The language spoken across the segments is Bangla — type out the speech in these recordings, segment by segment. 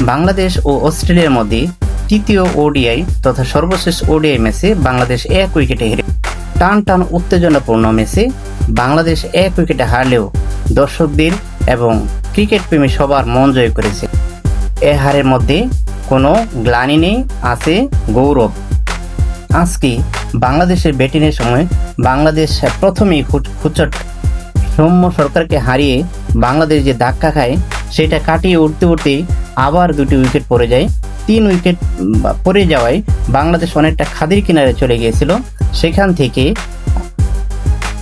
বাংলাদেশ ও অস্ট্রেলিয়ার মধ্যে তৃতীয় ওডিআই তথা সর্বশেষ ওডিআই ম্যাচে বাংলাদেশ 1 উইকেটে হেরে টান উত্তেজনাপূর্ণ ম্যাচে বাংলাদেশ 1 উইকেটে হারলেও দর্শকদের এবং ক্রিকেট প্রেমী সবার মন জয় করেছে। এ হারের মধ্যে কোনো গ্লানি নেই, আছে গৌরব। আজকে বাংলাদেশের ব্যাটিংয়ের সময় বাংলাদেশ প্রথমেই খুচট সৌম্য সরকারকে হারিয়ে বাংলাদেশ যে ধাক্কা খায় সেটা কাটিয়ে উঠতে আবার 2টি উইকেট পড়ে যায়। 3 উইকেট পড়ে যাওয়ায় বাংলাদেশ অনেকটা খাদের কিনারে চলে গিয়েছিল। সেখান থেকে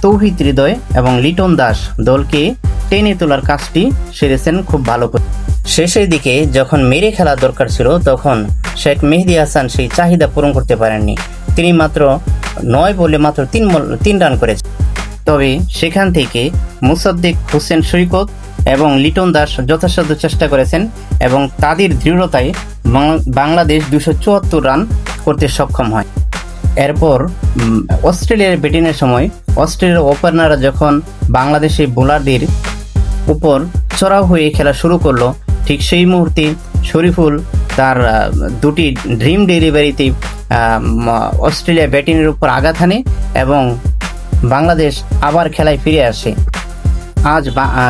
তৌহিদ হৃদয় এবং লিটন দাস দলকে টেনে তোলার কাজটি সেরেছেন খুব ভালো করে। শেষের দিকে যখন মেরে খেলা দরকার ছিল তখন শেখ মেহেদী হাসান সেই চাহিদা পূরণ করতে পারেননি। তিনি মাত্র 9 বলে মাত্র 3 রান করেছেন। তবে সেখান থেকে মুসাদ্দেক হোসেন সৈকত এবং লিটন দাস যথাসাধ্য চেষ্টা করেছেন এবং তাদের দৃঢ়তায় বাংলাদেশ 274 রান করতে সক্ষম হয়। এরপর অস্ট্রেলিয়ার ব্যাটিংয়ের সময় অস্ট্রেলিয়ার ওপেনাররা যখন বাংলাদেশের বোলারদের উপর চড়াও হয়ে খেলা শুরু করলো, ঠিক সেই মুহূর্তে শরীফুল তার 2টি ড্রিম ডেলিভারিতে অস্ট্রেলিয়া ব্যাটিংয়ের উপর আঘাত হানে এবং বাংলাদেশ আবার খেলায় ফিরে আসে। আজ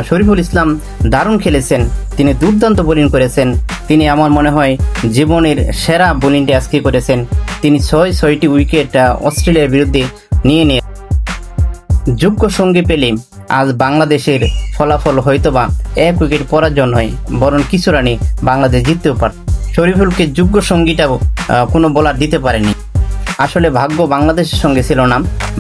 শরীফুল ইসলাম দারুণ খেলেছেন, তিনি দুর্দান্ত বোলিং করেছেন। তিনি আমার মনে হয় জীবনের সেরা বোলিংটি আজকে করেছেন। তিনি 6টি উইকেট অস্ট্রেলিয়ার বিরুদ্ধে নিয়ে যোগ্য সঙ্গী পেলে আজ বাংলাদেশের ফলাফল হয়তোবা 1 উইকেট পরাজয় নয়, বরং কিছু রানে বাংলাদেশ জিততেও পারত। শরীফুলকে যোগ্য সঙ্গীটাও কোনো বোলার দিতে পারেনি। আসলে ভাগ্য বাংলাদেশের সঙ্গে ছিল না।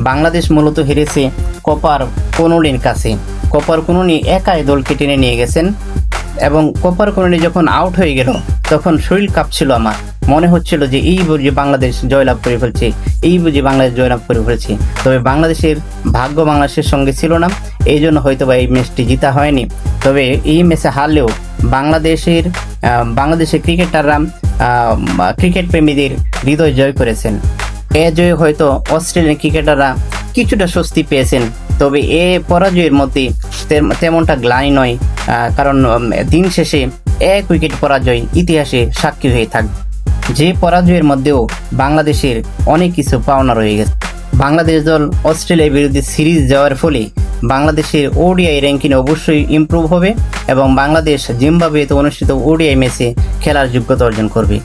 বাংলাদেশ মূলত হেরেছে কপার কনুলির কাছে। কপার কনুলি একাই দলকে টেনে নিয়ে গেছেন এবং কপার কনুলি যখন আউট হয়ে গেল তখন শরীর কাঁপছিল। আমার মনে হচ্ছিল যে এই বুঝি বাংলাদেশ জয়লাভ করে ফেলছে, তবে বাংলাদেশের ভাগ্য বাংলাদেশের সঙ্গে ছিল না, এই জন্য হয়তো বা এই ম্যাচটি জিতা হয়নি। তবে এই ম্যাচে হারলেও বাংলাদেশের ক্রিকেটাররা ক্রিকেট প্রেমীদের হৃদয় জয় করেছেন। এ জয়ে হয়তো অস্ট্রেলিয়ান ক্রিকেটাররা কিছুটা স্বস্তি পেয়েছেন, তবে এ পরাজয়ের মধ্যে তেমনটা গ্লানি নয়, কারণ দিন শেষে 1 উইকেট পরাজয় ইতিহাসে সাক্ষী হয়ে থাকবে। যে পরাজয়ের মধ্যেও বাংলাদেশের অনেক কিছু পাওনা রয়ে গেছে। বাংলাদেশ দল অস্ট্রেলিয়ার বিরুদ্ধে সিরিজ যাওয়ার ফলে বাংলাদেশের ওডিআই র্যাঙ্কিং অবশ্যই ইমপ্রুভ হবে এবং বাংলাদেশ জিম্বাবুয়েতে অনুষ্ঠিত ওডিআই ম্যাচে খেলার যোগ্যতা অর্জন করবে।